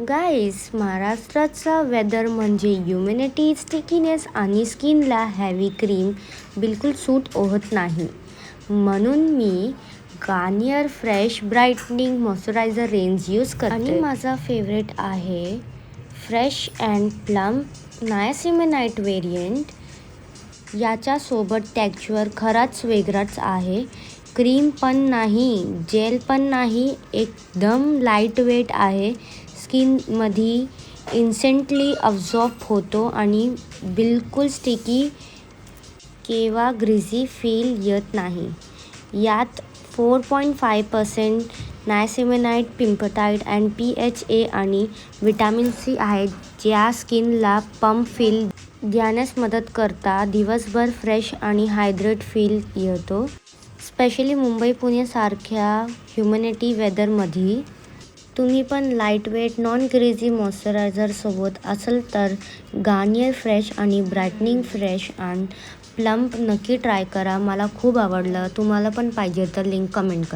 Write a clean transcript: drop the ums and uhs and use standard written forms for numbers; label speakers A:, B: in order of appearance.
A: गाईस, महाराष्ट्राचा वेदर म्हणजे humidity, stickiness आणि स्किनला हेवी क्रीम बिलकुल सूट होत नाही. म्हणून मी Garnier fresh brightening moisturiser range use करते आणि माझा फेवरेट आहे fresh and plump niacinamide variant. याच्यासोबत टेक्स्चर खरंच वेगळंच आहे. क्रीम पण नाही, जेल पण नाही, एकदम लाईट वेट आहे. स्किनमध्ये इन्स्टंटली अब्सॉर्ब होतो आणि बिलकुल स्टिकी किंवा ग्रीझी फील येत नाही. यात 4.5% नायसिनामाइड, पिपेटाइड आणि PHA आणि व्हिटॅमिन C आहेत, ज्या स्किनला प्लम्प फील देण्यास मदत करतात. दिवसभर फ्रेश आणि हायड्रेट फील येतो, स्पेशली मुंबई पुण्यासारख्या ह्युमिडिटी वेदरमध्ये. तुम्ही पण लाईटवेट नॉन ग्रीझी मॉइश्चरायझरसोबत असाल तर गार्नियर फ्रेश आणि ब्राईटनिंग फ्रेश अँड प्लम्प नक्की ट्राय करा. मला खूप आवडलं. तुम्हाला पण पाहिजे तर लिंक कमेंट करा.